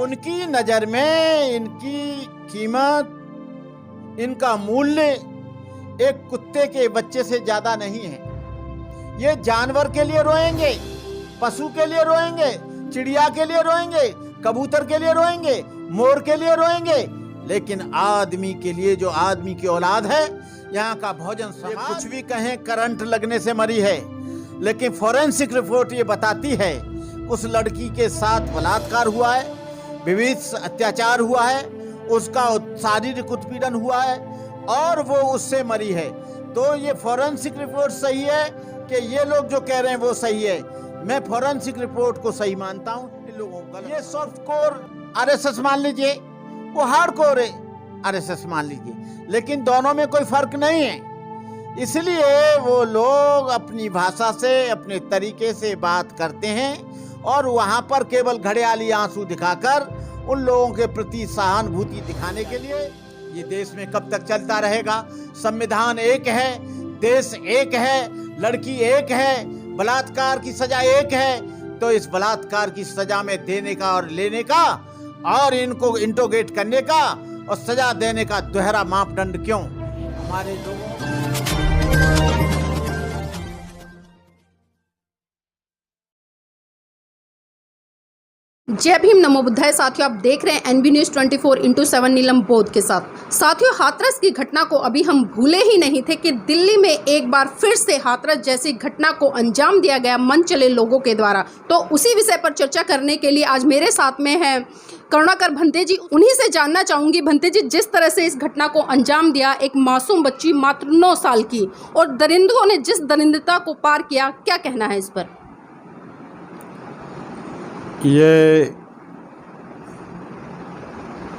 उनकी नजर में इनकी कीमत, इनका मूल्य एक कुत्ते के बच्चे से ज्यादा नहीं है। ये जानवर के लिए रोएंगे, पशु के लिए रोएंगे, चिड़िया के लिए रोएंगे, कबूतर के लिए रोएंगे, मोर के लिए रोएंगे, लेकिन आदमी के लिए, जो आदमी की औलाद है, यहाँ का भोजन समाज, कुछ भी कहें करंट लगने से मरी है, लेकिन फॉरेंसिक रिपोर्ट ये बताती है उस लड़की के साथ बलात्कार हुआ है, विविध अत्याचार हुआ है, उसका शारीरिक उत्पीड़न हुआ है और वो उससे मरी है। तो ये फॉरेंसिक रिपोर्ट सही है कि ये लोग जो कह रहे हैं वो सही है? मैं फॉरेंसिक रिपोर्ट को सही मानता हूँ। इन लोगों का ये सॉफ्ट कोर आरएसएस मान लीजिए, वो हार्ड कोर है आरएसएस मान लीजिए, लेकिन दोनों में कोई फर्क नहीं है। इसलिए वो लोग अपनी भाषा से, अपने तरीके से बात करते हैं और वहां पर केवल घड़ियाली आंसू दिखाकर उन लोगों के प्रति सहानुभूति दिखाने के लिए। ये देश में कब तक चलता रहेगा? संविधान एक है, देश एक है, लड़की एक है, बलात्कार की सजा एक है। तो इस बलात्कार की सजा में देने का और लेने का और इनको इंट्रोगेट करने का और सजा देने का दोहरा मापदंड क्यों? हमारे लोगों जय भीम, नमो बुद्धाय। साथियों, आप देख रहे हैं एनबी न्यूज़ 24/7 नीलम बोध के साथ। साथियों, हाथरस की घटना को अभी हम भूले ही नहीं थे कि दिल्ली में एक बार फिर से हाथरस जैसी घटना को अंजाम दिया गया मन चले लोगों के द्वारा। तो उसी विषय पर चर्चा करने के लिए आज मेरे साथ में है करुणाकर भंते जी। उन्हीं से जानना चाहूँगी, भंते जी, जिस तरह से इस घटना को अंजाम दिया, एक मासूम बच्ची मात्र 9 साल की, और दरिंदों ने जिस दरिंदता को पार किया, क्या कहना है इस पर? ये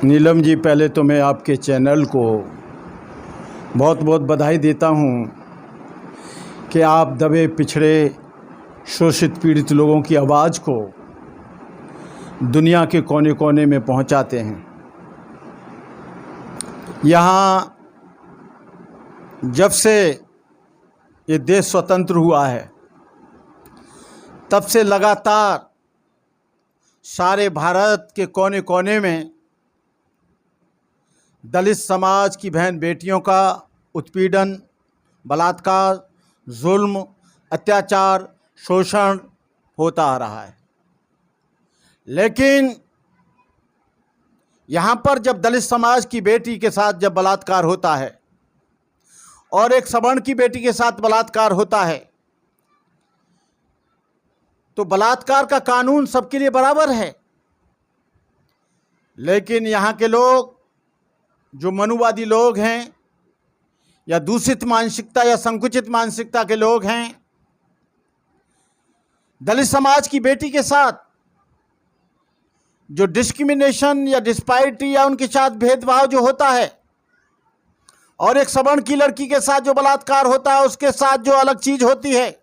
नीलम जी, पहले तो मैं आपके चैनल को बहुत बहुत बधाई देता हूँ कि आप दबे पिछड़े शोषित पीड़ित लोगों की आवाज़ को दुनिया के कोने कोने में पहुँचाते हैं। यहाँ जब से ये देश स्वतंत्र हुआ है तब से लगातार सारे भारत के कोने कोने में दलित समाज की बहन बेटियों का उत्पीड़न, बलात्कार, जुल्म, अत्याचार, शोषण होता आ रहा है। लेकिन यहाँ पर जब दलित समाज की बेटी के साथ जब बलात्कार होता है और एक सवर्ण की बेटी के साथ बलात्कार होता है, तो बलात्कार का कानून सबके लिए बराबर है। लेकिन यहाँ के लोग, जो मनुवादी लोग हैं या दूषित मानसिकता या संकुचित मानसिकता के लोग हैं, दलित समाज की बेटी के साथ जो डिस्क्रिमिनेशन या डिस्पैरिटी या उनके साथ भेदभाव जो होता है, और एक सवर्ण की लड़की के साथ जो बलात्कार होता है उसके साथ जो अलग चीज होती है,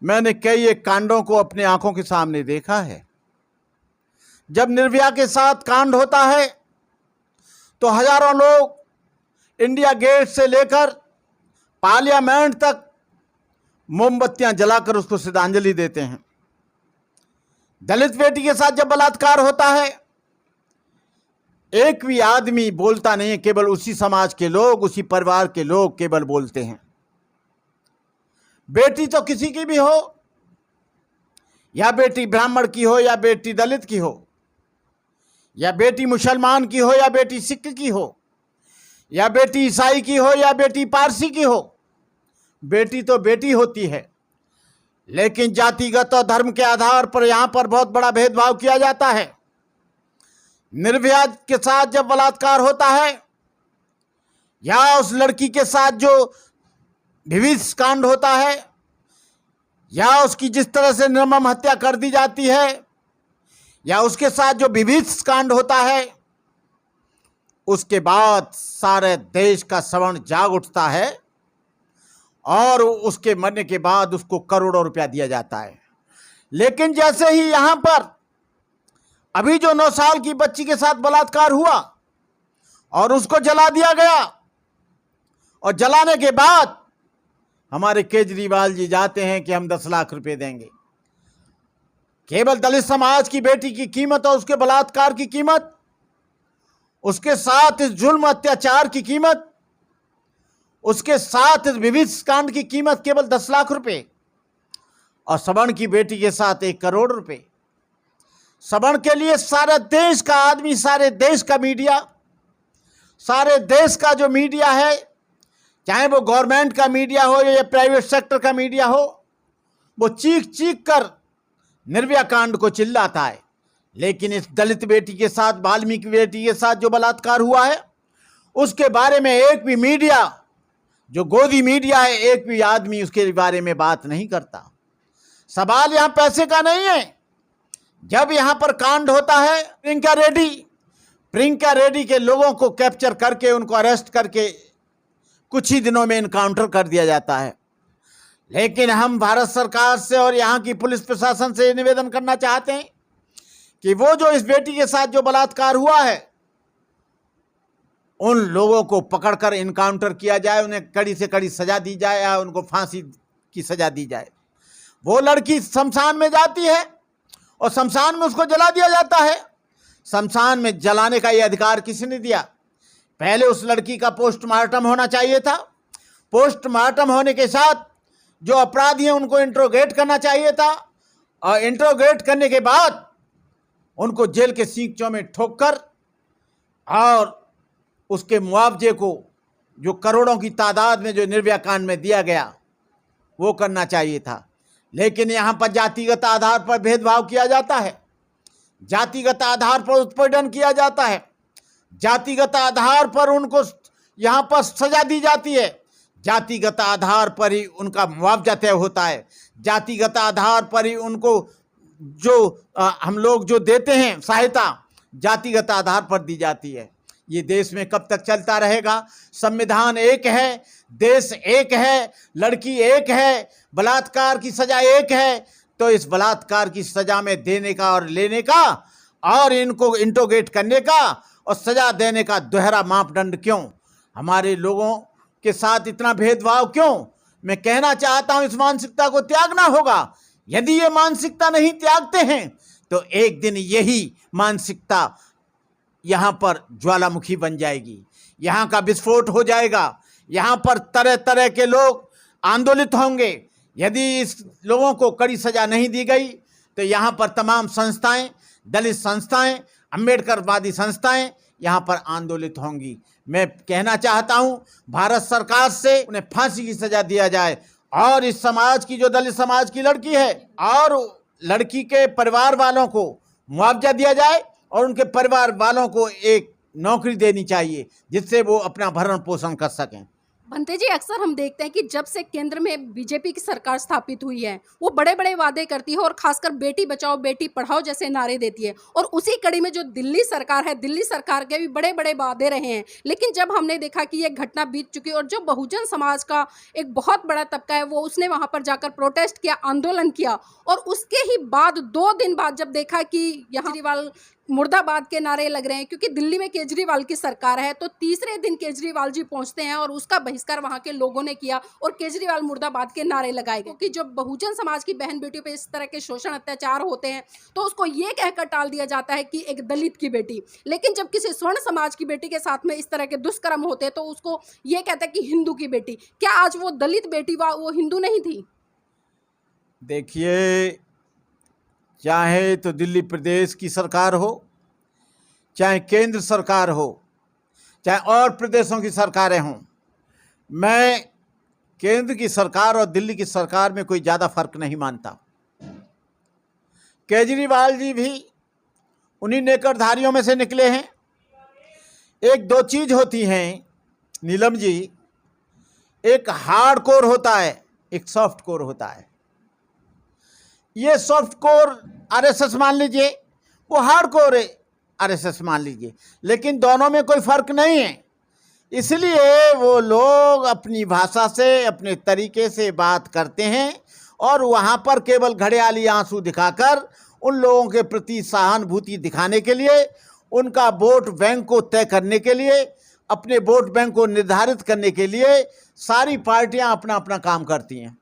मैंने कई एक कांडों को अपने आंखों के सामने देखा है। जब निर्भया के साथ कांड होता है तो हजारों लोग इंडिया गेट से लेकर पार्लियामेंट तक मोमबत्तियां जलाकर उसको श्रद्धांजलि देते हैं। दलित बेटी के साथ जब बलात्कार होता है, एक भी आदमी बोलता नहीं है, केवल उसी समाज के लोग, उसी परिवार के लोग केवल बोलते हैं। बेटी तो किसी की भी हो, या बेटी ब्राह्मण की हो या बेटी दलित की हो, या बेटी मुसलमान की हो या बेटी सिख की हो, या बेटी ईसाई की हो या बेटी पारसी की हो, बेटी तो बेटी होती है। लेकिन जातिगत और धर्म के आधार पर यहाँ पर बहुत बड़ा भेदभाव किया जाता है। निर्भया के साथ जब बलात्कार होता है या उस लड़की के साथ जो विविध कांड होता है या उसकी जिस तरह से निर्मम हत्या कर दी जाती है या उसके साथ जो विविध कांड होता है, उसके बाद सारे देश का श्रवण जाग उठता है और उसके मरने के बाद उसको करोड़ों रुपया दिया जाता है। लेकिन जैसे ही यहाँ पर अभी जो 9 साल की बच्ची के साथ बलात्कार हुआ और उसको जला दिया गया, और जलाने के बाद हमारे केजरीवाल जी जाते हैं कि हम 10 लाख रुपए देंगे। केवल दलित समाज की बेटी की कीमत और उसके बलात्कार की कीमत, उसके साथ इस जुल्म अत्याचार की कीमत, उसके साथ इस विभत्स कांड की कीमत केवल 10 लाख रुपए, और सवर्ण की बेटी के साथ 1 करोड़ रुपए। सवर्ण के लिए सारा देश का आदमी, सारे देश का मीडिया, सारे देश का जो मीडिया है, चाहे वो गवर्नमेंट का मीडिया हो या प्राइवेट सेक्टर का मीडिया हो, वो चीख चीख कर निर्भया कांड को चिल्लाता है। लेकिन इस दलित बेटी के साथ, वाल्मीकि बेटी के साथ जो बलात्कार हुआ है, उसके बारे में एक भी मीडिया, जो गोदी मीडिया है, एक भी आदमी उसके बारे में बात नहीं करता। सवाल यहां पैसे का नहीं है। जब यहां पर कांड होता है, प्रियंका रेड्डी के लोगों को कैप्चर करके, उनको अरेस्ट करके कुछ ही दिनों में इनकाउंटर कर दिया जाता है। लेकिन हम भारत सरकार से और यहाँ की पुलिस प्रशासन से निवेदन करना चाहते हैं कि वो जो इस बेटी के साथ जो बलात्कार हुआ है, उन लोगों को पकड़कर इनकाउंटर किया जाए, उन्हें कड़ी से कड़ी सजा दी जाए या उनको फांसी की सजा दी जाए। वो लड़की शमशान में जाती है और शमशान में उसको जला दिया जाता है। शमशान में जलाने का ये अधिकार किसने दिया? पहले उस लड़की का पोस्टमार्टम होना चाहिए था। पोस्टमार्टम होने के साथ जो अपराधी हैं उनको इंट्रोगेट करना चाहिए था, और इंट्रोगेट करने के बाद उनको जेल के सींचों में ठोककर और उसके मुआवजे को, जो करोड़ों की तादाद में जो निर्भया कांड में दिया गया, वो करना चाहिए था। लेकिन यहाँ पर जातिगत आधार पर भेदभाव किया जाता है, जातिगत आधार पर उत्पीड़न किया जाता है, जातिगत आधार पर उनको यहाँ पर सजा दी जाती है, जातिगत आधार पर ही उनका मुआवजा तय होता है, जातिगत आधार पर ही उनको जो हम लोग जो देते हैं सहायता, जातिगत आधार पर दी जाती है। ये देश में कब तक चलता रहेगा? संविधान एक है, देश एक है, लड़की एक है, बलात्कार की सजा एक है, तो इस बलात्कार की सजा में देने का और लेने का और इनको इंट्रोगेट करने का और सजा देने का दोहरा मापदंड क्यों? हमारे लोगों के साथ इतना भेदभाव क्यों? मैं कहना चाहता हूं, इस मानसिकता को त्यागना होगा। यदि ये मानसिकता नहीं त्यागते हैं तो एक दिन यही मानसिकता यहाँ पर ज्वालामुखी बन जाएगी, यहाँ का विस्फोट हो जाएगा, यहाँ पर तरह तरह के लोग आंदोलित होंगे। यदि इस लोगों को कड़ी सजा नहीं दी गई तो यहाँ पर तमाम संस्थाएं, दलित संस्थाएं, अम्बेडकरवादी संस्थाएं यहाँ पर आंदोलित होंगी। मैं कहना चाहता हूँ भारत सरकार से उन्हें फांसी की सजा दिया जाए, और इस समाज की, जो दलित समाज की लड़की है, और लड़की के परिवार वालों को मुआवजा दिया जाए और उनके परिवार वालों को एक नौकरी देनी चाहिए जिससे वो अपना भरण पोषण कर सकें। भंते जी, अक्सर हम देखते हैं कि जब से केंद्र में बीजेपी की सरकार स्थापित हुई है, वो बड़े बड़े वादे करती है और खासकर बेटी बचाओ बेटी पढ़ाओ जैसे नारे देती है। और उसी कड़ी में जो दिल्ली सरकार है, दिल्ली सरकार के भी बड़े बड़े वादे रहे हैं। लेकिन जब हमने देखा कि ये घटना बीत चुकी और जो बहुजन समाज का एक बहुत बड़ा तबका है, वो उसने वहां पर जाकर प्रोटेस्ट किया, आंदोलन किया, और उसके ही बाद 2 दिन बाद जब देखा कि यहाँ केजरीवाल मुर्दाबाद के नारे लग रहे हैं, क्योंकि दिल्ली में केजरीवाल की सरकार है, तो तीसरे दिन केजरीवाल जी पहुंचते हैं और उसका बहिष्कार वहां के लोगों ने किया और केजरीवाल मुर्दाबाद के नारे लगाए गए। क्योंकि जो बहुजन समाज की बहन बेटियों पे इस तरह के शोषण अत्याचार होते हैं तो उसको ये कहकर टाल दिया जाता है कि एक दलित की बेटी, लेकिन जब किसी स्वर्ण समाज की बेटी के साथ में इस तरह के दुष्कर्म होते हैं तो उसको ये कहता है कि हिंदू की बेटी। क्या आज वो दलित बेटी वो हिंदू नहीं थी? देखिए, चाहे तो दिल्ली प्रदेश की सरकार हो, चाहे केंद्र सरकार हो, चाहे और प्रदेशों की सरकारें हों, मैं केंद्र की सरकार और दिल्ली की सरकार में कोई ज़्यादा फर्क नहीं मानता। केजरीवाल जी भी उन्हीं नेकड़धारियों में से निकले हैं। एक दो चीज़ होती हैं नीलम जी, एक हार्ड कोर होता है, एक सॉफ्ट कोर होता है। ये सॉफ्ट कोर आरएसएस मान लीजिए, वो हार्ड कोर है आरएसएस मान लीजिए, लेकिन दोनों में कोई फर्क नहीं है। इसलिए वो लोग अपनी भाषा से, अपने तरीके से बात करते हैं और वहाँ पर केवल घड़ियाली आंसू दिखाकर उन लोगों के प्रति सहानुभूति दिखाने के लिए, उनका वोट बैंक को तय करने के लिए, अपने वोट बैंक को निर्धारित करने के लिए सारी पार्टियां अपना अपना काम करती हैं।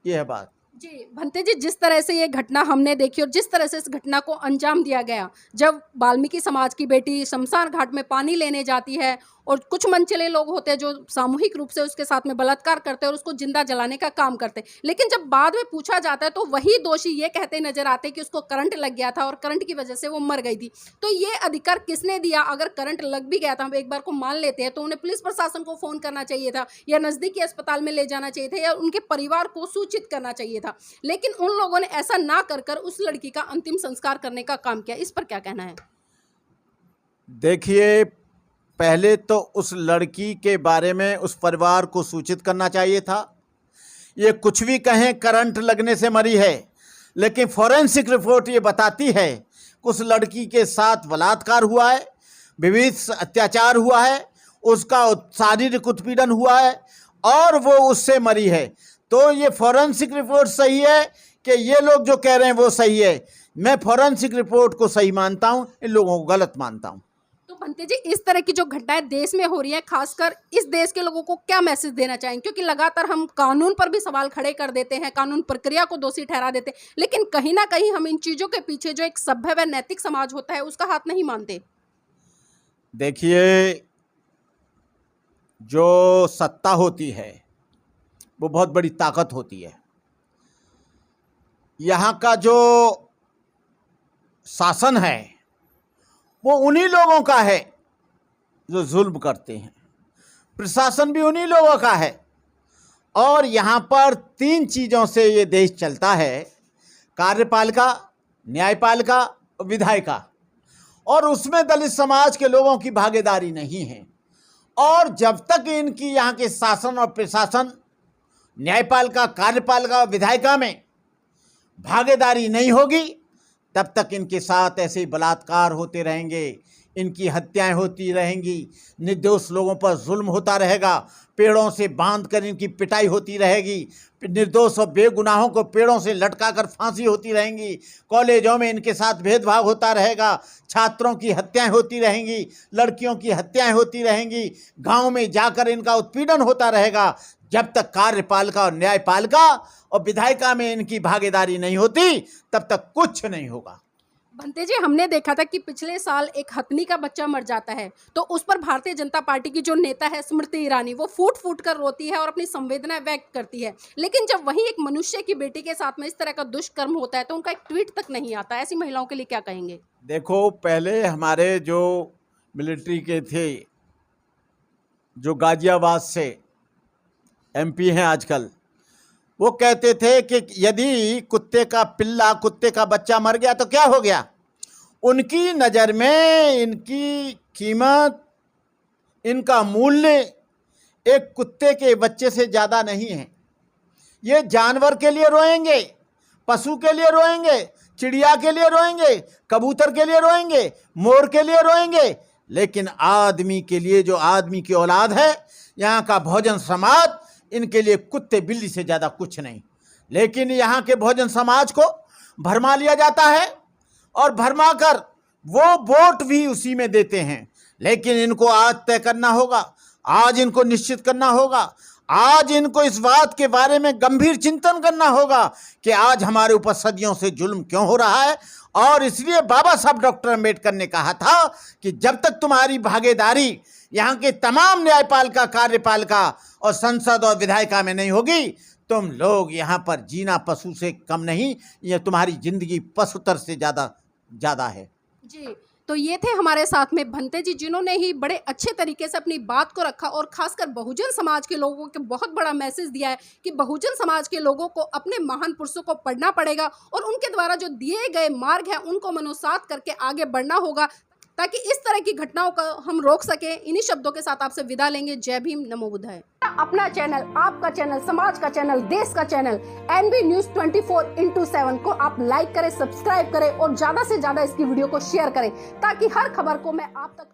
ये है बात। जी भंते जी, जिस तरह से ये घटना हमने देखी और जिस तरह से इस घटना को अंजाम दिया गया, जब वाल्मीकि समाज की बेटी शमशान घाट में पानी लेने जाती है और कुछ मनचले लोग होते हैं जो सामूहिक रूप से उसके साथ में बलात्कार करते हैं और उसको जिंदा जलाने का काम करते हैं, लेकिन जब बाद में पूछा जाता है तो वही दोषी ये कहते नजर आते हैं कि उसको करंट लग गया था और करंट की वजह से वो मर गई थी। तो ये अधिकार किसने दिया? अगर करंट लग भी गया था, हम एक बार को मान लेते हैं, तो उन्हें पुलिस प्रशासन को फोन करना चाहिए था या नजदीकी अस्पताल में ले जाना चाहिए था या उनके परिवार को सूचित करना चाहिए था, लेकिन उन लोगों ने ऐसा ना कर उस लड़की का अंतिम संस्कार करने का काम किया। इस पर क्या कहना है? देखिए, पहले तो उस लड़की के बारे में उस परिवार को सूचित करना चाहिए था। ये कुछ भी कहें, करंट लगने से मरी है, लेकिन फॉरेंसिक रिपोर्ट ये बताती है कि उस लड़की के साथ बलात्कार हुआ है, विविध अत्याचार हुआ है, उसका शारीरिक उत्पीड़न हुआ है और वो उससे मरी है। तो ये फॉरेंसिक रिपोर्ट सही है कि ये लोग जो कह रहे हैं वो सही है? मैं फॉरेंसिक रिपोर्ट को सही मानता हूँ, इन लोगों को गलत मानता हूँ। तो भंते जी, इस तरह की जो घटनाएं देश में हो रही है, खासकर इस देश के लोगों को क्या मैसेज देना चाहेंगे? क्योंकि लगातार हम कानून पर भी सवाल खड़े कर देते हैं, कानून प्रक्रिया को दोषी ठहरा देते हैं, लेकिन कहीं ना कहीं हम इन चीजों के पीछे जो एक सभ्य व नैतिक समाज होता है उसका हाथ नहीं मानते। देखिए, जो सत्ता होती है वो बहुत बड़ी ताकत होती है। यहाँ का जो शासन है वो उन्हीं लोगों का है जो जुल्म करते हैं, प्रशासन भी उन्हीं लोगों का है। और यहाँ पर 3 चीज़ों से ये देश चलता है: कार्यपालिका, न्यायपालिका और विधायिका। और उसमें दलित समाज के लोगों की भागीदारी नहीं है। और जब तक इनकी यहाँ के शासन और प्रशासन, न्यायपालिका, कार्यपालिका और विधायिका में भागीदारी नहीं होगी, तब तक इनके साथ ऐसे बलात्कार होते रहेंगे, इनकी हत्याएं होती रहेंगी, निर्दोष लोगों पर जुल्म होता रहेगा, पेड़ों से बांधकर इनकी पिटाई होती रहेगी, निर्दोष और बेगुनाहों को पेड़ों से लटकाकर फांसी होती रहेंगी, कॉलेजों में इनके साथ भेदभाव होता रहेगा, छात्रों की हत्याएं होती रहेंगी, लड़कियों की हत्याएं होती रहेंगी, गांव में जाकर इनका उत्पीड़न होता रहेगा। जब तक कार्यपालिका और न्यायपालिका और विधायिका में इनकी भागीदारी नहीं होती, तब तक कुछ नहीं होगा। भंते जी, हमने देखा था कि पिछले साल एक हथनी का बच्चा मर जाता है तो उस पर भारतीय जनता पार्टी की जो नेता है स्मृति ईरानी, वो फूट फूट कर रोती है और अपनी संवेदना व्यक्त करती है, लेकिन जब वहीं एक मनुष्य की बेटी के साथ में इस तरह का दुष्कर्म होता है तो उनका एक ट्वीट तक नहीं आता। ऐसी महिलाओं के लिए क्या कहेंगे? देखो, पहले हमारे जो मिलिट्री के थे, जो गाजियाबाद से MP हैं आजकल, वो कहते थे कि यदि कुत्ते का पिल्ला, कुत्ते का बच्चा मर गया तो क्या हो गया। उनकी नज़र में इनकी कीमत, इनका मूल्य एक कुत्ते के बच्चे से ज़्यादा नहीं है। ये जानवर के लिए रोएंगे, पशु के लिए रोएंगे, चिड़िया के लिए रोएंगे, कबूतर के लिए रोएंगे, मोर के लिए रोएंगे, लेकिन आदमी के लिए, जो आदमी की औलाद है, यहाँ का बहुजन समाज, इनके लिए कुत्ते बिल्ली से ज़्यादा कुछ नहीं। लेकिन यहाँ के बहुजन समाज को भरमा लिया जाता है और भरमा कर वो वोट भी उसी में देते हैं। लेकिन इनको आज तय करना होगा, आज इनको निश्चित करना होगा, आज इनको इस बात के बारे में गंभीर चिंतन करना होगा कि आज हमारे ऊपर सदियों से जुल्म क्यों हो रहा है। और इसलिए बाबा साहब डॉक्टर अम्बेडकर ने कहा था कि जब तक तुम्हारी भागीदारी यहाँ के तमाम न्यायपालिका, कार्यपालिका और संसद और विधायिका में नहीं होगी, तुम लोग यहाँ पर जीना पशु से कम नहीं, ये तुम्हारी जिंदगी पशुतर से ज़्यादा है। जी, तो ये थे हमारे साथ में भंते जी, जिन्होंने ही बड़े अच्छे तरीके से अपनी बात को रखा और खासकर बहुजन समाज के लोगों को बहुत बड़ा मैसेज दिया है कि बहुजन समाज के लोगों को अपने महान पुरुषों को पढ़ना पड़ेगा और उनके द्वारा जो दिए गए मार्ग है उनको मनोसात करके आगे बढ़ना होगा ताकि इस तरह की घटनाओं को हम रोक सके। इन्हीं शब्दों के साथ आपसे विदा लेंगे। जय भीम, नमो बुद्धाय। अपना चैनल, आपका चैनल, समाज का चैनल, देश का चैनल NB News 24/7 को आप लाइक करें, सब्सक्राइब करें और ज्यादा से ज्यादा इसकी वीडियो को शेयर करें ताकि हर खबर को मैं आप तक